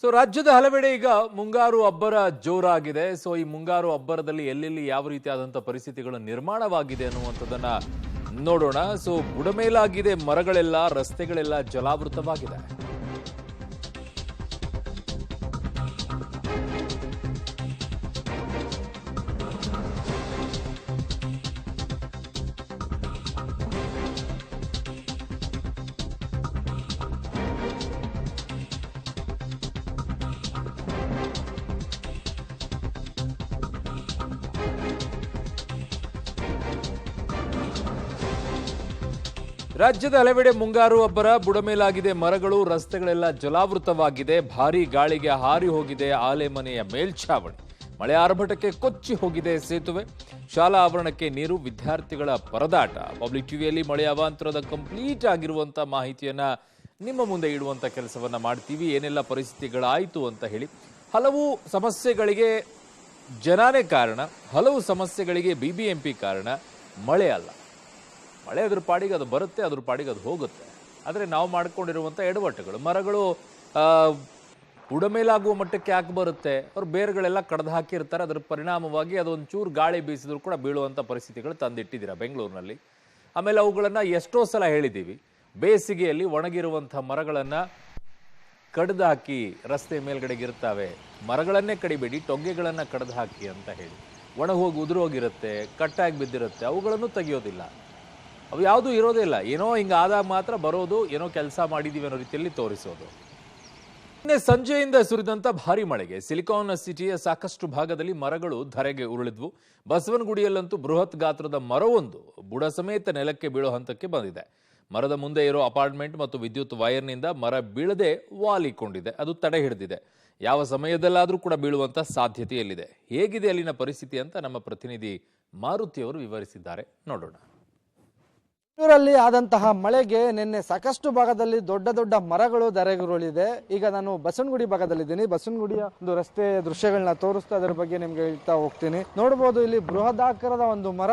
ರಾಜ್ಯದ ಹಲವೆಡೆ ಈಗ ಮುಂಗಾರು ಅಬ್ಬರ ಜೋರಾಗಿದೆ. ಈ ಮುಂಗಾರು ಅಬ್ಬರದಲ್ಲಿ ಎಲ್ಲೆಲ್ಲಿ ಯಾವ ರೀತಿಯಾದಂತಹ ಪರಿಸ್ಥಿತಿಗಳು ನಿರ್ಮಾಣವಾಗಿದೆ ಅನ್ನುವಂಥದ್ದನ್ನ ನೋಡೋಣ. ಬುಡಮೇಲಾಗಿದೆ ಮರಗಳೆಲ್ಲ, ರಸ್ತೆಗಳೆಲ್ಲ ಜಲಾವೃತವಾಗಿದೆ. ರಾಜ್ಯದ ಹಲವೆಡೆ ಮುಂಗಾರು ಅಬ್ಬರ ಬುಡಮೇಲಾಗಿದೆ ಮರಗಳು, ರಸ್ತೆಗಳೆಲ್ಲ ಜಲಾವೃತವಾಗಿದೆ. ಭಾರೀ ಗಾಳಿಗೆ ಹಾರಿ ಹೋಗಿದೆ ಆಲೆಮನೆಯ ಮೇಲ್ಛಾವಣಿ. ಮಳೆ ಆರ್ಭಟಕ್ಕೆ ಕೊಚ್ಚಿ ಹೋಗಿದೆ ಸೇತುವೆ. ಶಾಲಾ ಆವರಣಕ್ಕೆ ನೀರು, ವಿದ್ಯಾರ್ಥಿಗಳ ಪರದಾಟ. ಪಬ್ಲಿಕ್ ಟಿವಿಯಲ್ಲಿ ಮಳೆ ಅವಾಂತರದ ಕಂಪ್ಲೀಟ್ ಆಗಿರುವಂತಹ ಮಾಹಿತಿಯನ್ನ ನಿಮ್ಮ ಮುಂದೆ ಇಡುವಂತ ಕೆಲಸವನ್ನ ಮಾಡ್ತೀವಿ. ಏನೆಲ್ಲ ಪರಿಸ್ಥಿತಿಗಳಾಯಿತು ಅಂತ ಹೇಳಿ. ಹಲವು ಸಮಸ್ಯೆಗಳಿಗೆ ಜನಾನೇ ಕಾರಣ, ಹಲವು ಸಮಸ್ಯೆಗಳಿಗೆ ಬಿಬಿಎಂಪಿ ಕಾರಣ. ಮಳೆ ಅಲ್ಲ. ಮಳೆ ಅದ್ರ ಪಾಡಿಗೆ ಅದು ಬರುತ್ತೆ, ಅದ್ರ ಪಾಡಿಗೆ ಅದು ಹೋಗುತ್ತೆ. ಆದರೆ ನಾವು ಮಾಡ್ಕೊಂಡಿರುವಂಥ ಎಡವಟ್ಟುಗಳು, ಮರಗಳು ಬುಡಮೇಲಾಗುವ ಮಟ್ಟಕ್ಕೆ ಯಾಕೆ ಬರುತ್ತೆ? ಅವ್ರು ಬೇರುಗಳೆಲ್ಲ ಕಡ್ದು ಹಾಕಿರ್ತಾರೆ. ಅದರ ಪರಿಣಾಮವಾಗಿ ಅದೊಂಚೂರು ಗಾಳಿ ಬೀಸಿದ್ರು ಕೂಡ ಬೀಳುವಂಥ ಪರಿಸ್ಥಿತಿಗಳು ತಂದಿಟ್ಟಿದ್ದೀರಾ ಬೆಂಗಳೂರಿನಲ್ಲಿ. ಆಮೇಲೆ ಅವುಗಳನ್ನು ಎಷ್ಟೋ ಸಲ ಹೇಳಿದ್ದೀವಿ, ಬೇಸಿಗೆಯಲ್ಲಿ ಒಣಗಿರುವಂಥ ಮರಗಳನ್ನು ಕಡ್ದು ಹಾಕಿ ರಸ್ತೆ ಮೇಲ್ಗಡೆಗೆ ಇರ್ತಾವೆ, ಮರಗಳನ್ನೇ ಕಡಿಬೇಡಿ, ಟೊಂಗೆಗಳನ್ನು ಕಡ್ದು ಹಾಕಿ ಅಂತ ಹೇಳಿ. ಒಣಗೋಗಿ ಉದುರೋಗಿರುತ್ತೆ, ಕಟ್ಟಾಗಿ ಬಿದ್ದಿರುತ್ತೆ, ಅವುಗಳನ್ನು ತೆಗೆಯೋದಿಲ್ಲ. ಅವು ಯಾವುದೂ ಇರೋದೇ ಇಲ್ಲ. ಏನೋ ಹಿಂಗೆ ಆದಾಗ ಮಾತ್ರ ಬರೋದು, ಏನೋ ಕೆಲಸ ಮಾಡಿದ್ದೀವಿ ಅನ್ನೋ ರೀತಿಯಲ್ಲಿ ತೋರಿಸೋದು. ನಿನ್ನೆ ಸಂಜೆಯಿಂದ ಸುರಿದಂಥ ಭಾರಿ ಮಳೆಗೆ ಸಿಲಿಕಾನ್ ಸಿಟಿಯ ಸಾಕಷ್ಟು ಭಾಗದಲ್ಲಿ ಮರಗಳು ಧರೆಗೆ ಉರುಳಿದ್ವು. ಬಸವನಗುಡಿಯಲ್ಲಂತೂ ಬೃಹತ್ ಗಾತ್ರದ ಮರವೊಂದು ಬುಡ ಸಮೇತ ನೆಲಕ್ಕೆ ಬೀಳೋ ಹಂತಕ್ಕೆ ಬಂದಿದೆ. ಮರದ ಮುಂದೆ ಇರೋ ಅಪಾರ್ಟ್ಮೆಂಟ್ ಮತ್ತು ವಿದ್ಯುತ್ ವೈರ್ನಿಂದ ಮರ ಬೀಳದೆ ವಾಲಿಕೊಂಡಿದೆ. ಅದು ತಡೆ ಹಿಡಿದಿದೆ. ಯಾವ ಸಮಯದಲ್ಲಾದರೂ ಕೂಡ ಬೀಳುವಂಥ ಸಾಧ್ಯತೆಯಲ್ಲಿದೆ. ಹೇಗಿದೆ ಅಲ್ಲಿನ ಪರಿಸ್ಥಿತಿ ಅಂತ ನಮ್ಮ ಪ್ರತಿನಿಧಿ ಮಾರುತಿಯವರು ವಿವರಿಸಿದ್ದಾರೆ, ನೋಡೋಣ. ಊರಲ್ಲಿ ಆದಂತಹ ಮಳೆಗೆ ನಿನ್ನೆ ಸಾಕಷ್ಟು ಭಾಗದಲ್ಲಿ ದೊಡ್ಡ ದೊಡ್ಡ ಮರಗಳು ಧರೆಗುರುಳಿದೆ. ಈಗ ನಾನು ಬಸವನಗುಡಿ ಭಾಗದಲ್ಲಿದ್ದೀನಿ. ಬಸವನಗುಡಿಯ ಒಂದು ರಸ್ತೆ ದೃಶ್ಯಗಳನ್ನ ತೋರಿಸ್ತಾ ಅದರ ಬಗ್ಗೆ ನಿಮ್ಗೆ ಹೇಳ್ತಾ ಹೋಗ್ತೀನಿ. ನೋಡ್ಬೋದು, ಇಲ್ಲಿ ಬೃಹದಾಕಾರದ ಒಂದು ಮರ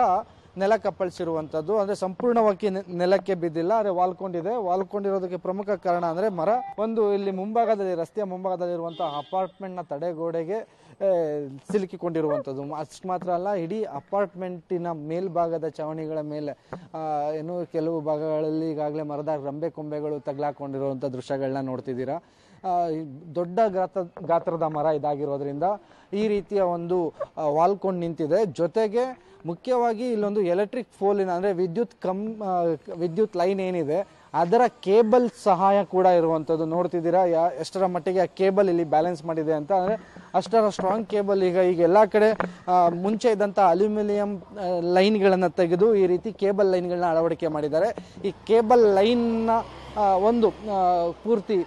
ನೆಲಕ್ಕಪ್ಪಳಿಸಿರುವಂಥದ್ದು. ಅಂದರೆ ಸಂಪೂರ್ಣವಾಗಿ ನೆಲಕ್ಕೆ ಬಿದ್ದಿಲ್ಲ, ಆದರೆ ವಾಲ್ಕೊಂಡಿರೋದಕ್ಕೆ ಪ್ರಮುಖ ಕಾರಣ ಅಂದರೆ ಮರ ಒಂದು ಇಲ್ಲಿ ಮುಂಭಾಗದಲ್ಲಿ, ರಸ್ತೆಯ ಮುಂಭಾಗದಲ್ಲಿ ಇರುವಂತಹ ಅಪಾರ್ಟ್ಮೆಂಟ್ನ ತಡೆಗೋಡೆಗೆ ಸಿಲುಕಿಕೊಂಡಿರುವಂಥದ್ದು. ಅಷ್ಟು ಮಾತ್ರ ಅಲ್ಲ, ಇಡೀ ಅಪಾರ್ಟ್ಮೆಂಟಿನ ಮೇಲ್ಭಾಗದ ಚಾವಣಿಗಳ ಮೇಲೆ ಏನು ಕೆಲವು ಭಾಗಗಳಲ್ಲಿ ಈಗಾಗಲೇ ಮರದ ರಂಬೆ ಕೊಂಬೆಗಳು ತಗಲಾಕೊಂಡಿರುವಂಥ ದೃಶ್ಯಗಳನ್ನ ನೋಡ್ತಿದ್ದೀರಾ. ದೊಡ್ಡ ಗಾತ್ರದ ಮರ ಇದಾಗಿರೋದ್ರಿಂದ ಈ ರೀತಿಯ ಒಂದು ವಾಲ್ಕೊಂಡು ನಿಂತಿದೆ. ಜೊತೆಗೆ ಮುಖ್ಯವಾಗಿ ಇಲ್ಲೊಂದು ಎಲೆಕ್ಟ್ರಿಕ್ ಪೋಲಿನ ಅಂದರೆ ವಿದ್ಯುತ್ ಲೈನ್ ಏನಿದೆ ಅದರ ಕೇಬಲ್ ಸಹಾಯ ಕೂಡ ಇರುವಂಥದ್ದು ನೋಡ್ತಿದ್ದೀರಾ. ಎಷ್ಟರ ಮಟ್ಟಿಗೆ ಆ ಕೇಬಲ್ ಇಲ್ಲಿ ಬ್ಯಾಲೆನ್ಸ್ ಮಾಡಿದೆ ಅಂತ. ಅಂದರೆ ಅಷ್ಟರ ಸ್ಟ್ರಾಂಗ್ ಕೇಬಲ್. ಈಗ ಎಲ್ಲ ಕಡೆ ಮುಂಚೆ ಇದ್ದಂಥ ಅಲ್ಯೂಮಿನಿಯಂ ಲೈನ್ಗಳನ್ನು ತೆಗೆದು ಈ ರೀತಿ ಕೇಬಲ್ ಲೈನ್ಗಳನ್ನ ಅಳವಡಿಕೆ ಮಾಡಿದ್ದಾರೆ. ಈ ಕೇಬಲ್ ಲೈನ್ನ ಒಂದು ಪೂರ್ತಿ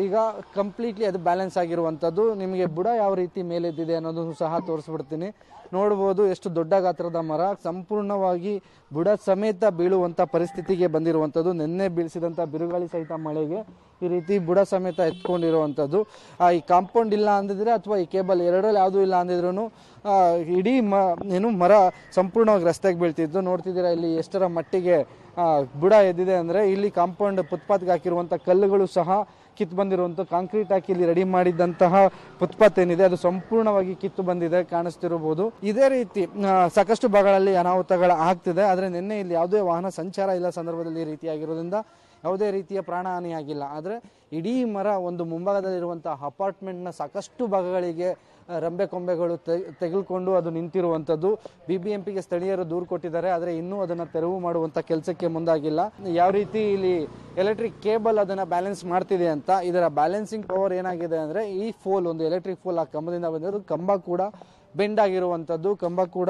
ಈಗ ಕಂಪ್ಲೀಟ್ಲಿ ಅದು ಬ್ಯಾಲೆನ್ಸ್ ಆಗಿರುವಂಥದ್ದು. ನಿಮಗೆ ಬುಡ ಯಾವ ರೀತಿ ಮೇಲೆದ್ದಿದೆ ಅನ್ನೋದನ್ನು ಸಹ ತೋರಿಸ್ಬಿಡ್ತೀನಿ. ನೋಡ್ಬೋದು, ಎಷ್ಟು ದೊಡ್ಡ ಗಾತ್ರದ ಮರ ಸಂಪೂರ್ಣವಾಗಿ ಬುಡ ಸಮೇತ ಬೀಳುವಂಥ ಪರಿಸ್ಥಿತಿಗೆ ಬಂದಿರುವಂಥದ್ದು. ನಿನ್ನೆ ಬೀಳಿಸಿದಂಥ ಬಿರುಗಾಳಿ ಸಹಿತ ಮಳೆಗೆ ಈ ರೀತಿ ಬುಡ ಸಮೇತ ಎತ್ಕೊಂಡಿರುವಂಥದ್ದು. ಈ ಕಾಂಪೌಂಡ್ ಇಲ್ಲ ಅಂದಿದ್ರೆ ಅಥವಾ ಈ ಕೇಬಲ್ ಎರಡರಲ್ಲಿ ಯಾವುದೂ ಇಲ್ಲ ಅಂದಿದ್ರು ಇಡೀ ಮರ ಸಂಪೂರ್ಣವಾಗಿ ರಸ್ತೆಗೆ ಬೀಳ್ತಿದ್ದು. ನೋಡ್ತಿದ್ದೀರಾ ಇಲ್ಲಿ ಎಷ್ಟರ ಮಟ್ಟಿಗೆ ಬುಡ ಎದ್ದಿದೆ ಅಂದರೆ. ಇಲ್ಲಿ ಕಾಂಪೌಂಡ್ ಫುಟ್ಪಾತ್ಗೆ ಹಾಕಿರುವಂಥ ಕಲ್ಲುಗಳು ಸಹ ಕಿತ್ತು ಬಂದಿರುವಂಥ, ಕಾಂಕ್ರೀಟ್ ಹಾಕಿ ಇಲ್ಲಿ ರೆಡಿ ಮಾಡಿದಂತಹ ಫುಟ್ಪಾತ್ ಏನಿದೆ ಅದು ಸಂಪೂರ್ಣವಾಗಿ ಕಿತ್ತು ಬಂದಿದೆ, ಕಾಣಿಸ್ತಿರಬಹುದು. ಇದೇ ರೀತಿ ಸಾಕಷ್ಟು ಭಾಗಗಳಲ್ಲಿ ಅನಾಹುತಗಳು ಆಗ್ತಿದೆ. ಆದರೆ ನಿನ್ನೆ ಇಲ್ಲಿ ಯಾವುದೇ ವಾಹನ ಸಂಚಾರ ಇಲ್ಲ ಸಂದರ್ಭದಲ್ಲಿ ಈ ರೀತಿಯಾಗಿರೋದ್ರಿಂದ ಯಾವುದೇ ರೀತಿಯ ಪ್ರಾಣಹಾನಿಯಾಗಿಲ್ಲ. ಆದರೆ ಇಡೀ ಮರ ಒಂದು ಮುಂಭಾಗದಲ್ಲಿರುವಂತಹ ಅಪಾರ್ಟ್ಮೆಂಟ್ನ ಸಾಕಷ್ಟು ಭಾಗಗಳಿಗೆ ರಂಬೆ ಕೊಂಬೆಗಳು ತೆಗೆದುಕೊಂಡು ಅದು ನಿಂತಿರುವಂಥದ್ದು. ಬಿಬಿಎಂಪಿಗೆ ಸ್ಥಳೀಯರು ದೂರು ಕೊಟ್ಟಿದ್ದಾರೆ, ಆದರೆ ಇನ್ನೂ ಅದನ್ನು ತೆರವು ಮಾಡುವಂಥ ಕೆಲಸಕ್ಕೆ ಮುಂದಾಗಿಲ್ಲ. ಯಾವ ರೀತಿ ಇಲ್ಲಿ ಎಲೆಕ್ಟ್ರಿಕ್ ಕೇಬಲ್ ಅದನ್ನು ಬ್ಯಾಲೆನ್ಸ್ ಮಾಡ್ತಿದೆ ಅಂತ. ಇದರ ಬ್ಯಾಲೆನ್ಸಿಂಗ್ ಪವರ್ ಏನಾಗಿದೆ ಅಂದರೆ, ಈ ಫೋಲ್ ಒಂದು ಎಲೆಕ್ಟ್ರಿಕ್ ಫೋಲ್ ಆ ಕಂಬದಿಂದ ಬಂದಿರೋದು, ಕಂಬ ಕೂಡ ಬೆಂಡ್ ಆಗಿರುವಂಥದ್ದು, ಕಂಬ ಕೂಡ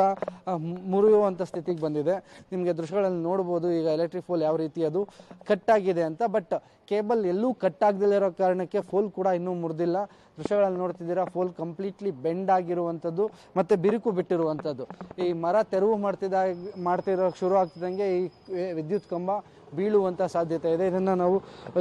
ಮುರಿಯುವಂಥ ಸ್ಥಿತಿಗೆ ಬಂದಿದೆ. ನಿಮಗೆ ದೃಶ್ಯಗಳಲ್ಲಿ ನೋಡ್ಬೋದು ಈಗ ಎಲೆಕ್ಟ್ರಿಕ್ ಫೋಲ್ ಯಾವ ರೀತಿ ಅದು ಕಟ್ಟಾಗಿದೆ ಅಂತ. ಬಟ್ ಕೇಬಲ್ ಎಲ್ಲೂ ಕಟ್ಟಾಗದಿರೋ ಕಾರಣಕ್ಕೆ ಫೋಲ್ ಕೂಡ ಇನ್ನೂ ಮುರಿದಿಲ್ಲ. ದೃಶ್ಯಗಳಲ್ಲಿ ನೋಡ್ತಿದ್ದೀರಾ, ಫೋಲ್ ಕಂಪ್ಲೀಟ್ಲಿ ಬೆಂಡ್ ಆಗಿರುವಂಥದ್ದು ಮತ್ತು ಬಿರುಕು ಬಿಟ್ಟಿರುವಂಥದ್ದು. ಈ ಮರ ತೆರವು ಮಾಡ್ತಿರೋ ಶುರು ಆಗ್ತಿದ್ದಂಗೆ ಈ ವಿದ್ಯುತ್ ಕಂಬ ಬೀಳುವಂಥ ಸಾಧ್ಯತೆ ಇದೆ. ಇದನ್ನು ನಾವು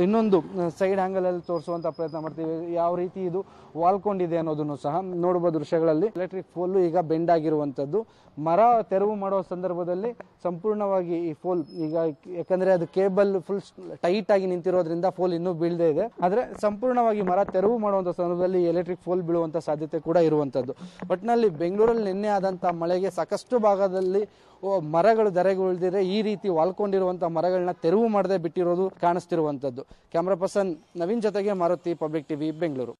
ಇನ್ನೊಂದು ಸೈಡ್ ಆ್ಯಂಗಲಲ್ಲಿ ತೋರಿಸುವಂಥ ಪ್ರಯತ್ನ ಮಾಡ್ತೀವಿ, ಯಾವ ರೀತಿ ಇದು ವಾಲ್ಕೊಂಡಿದೆ ಅನ್ನೋದನ್ನು ಸಹ ನೋಡ್ಬೋದು ದೃಶ್ಯಗಳಲ್ಲಿ. ಎಲೆಕ್ಟ್ರಿಕ್ ಪೋಲ್ ಈಗ ಬೆಂಡ್ ಆಗಿರುವಂಥದ್ದು. ಮರ ತೆರವು ಮಾಡೋ ಸಂದರ್ಭದಲ್ಲಿ ಸಂಪೂರ್ಣವಾಗಿ ಈ ಪೋಲ್ ಈಗ, ಯಾಕಂದರೆ ಅದು ಕೇಬಲ್ ಫುಲ್ ಟೈಟ್ ಆಗಿ ನಿಂತಿರೋದ್ರಿಂದ ಇರೋದ್ರಿಂದ ಫೋಲ್ ಇನ್ನೂ ಬೀಳದೇ ಇದೆ. ಆದ್ರೆ ಸಂಪೂರ್ಣವಾಗಿ ಮರ ತೆರವು ಮಾಡುವಂತ ಸಂದರ್ಭದಲ್ಲಿ ಎಲೆಕ್ಟ್ರಿಕ್ ಫೋಲ್ ಬೀಳುವಂತ ಸಾಧ್ಯತೆ ಕೂಡ ಇರುವಂತದ್ದು. ಒಟ್ಟಿನಲ್ಲಿ ಬೆಂಗಳೂರಲ್ಲಿ ನಿನ್ನೆ ಆದಂತಹ ಮಳೆಗೆ ಸಾಕಷ್ಟು ಭಾಗದಲ್ಲಿ ಮರಗಳು ಧರೆಗುಳಿದಿದೆ. ಈ ರೀತಿ ವಾಲ್ಕೊಂಡಿರುವಂತಹ ಮರಗಳನ್ನ ತೆರವು ಮಾಡದೆ ಬಿಟ್ಟಿರೋದು ಕಾಣಿಸ್ತಿರುವಂತದ್ದು. ಕ್ಯಾಮರಾ ಪರ್ಸನ್ ನವೀನ್ ಜೊತೆಗೆ ಮಾರುತಿ, ಪಬ್ಲಿಕ್ ಟಿವಿ, ಬೆಂಗಳೂರು.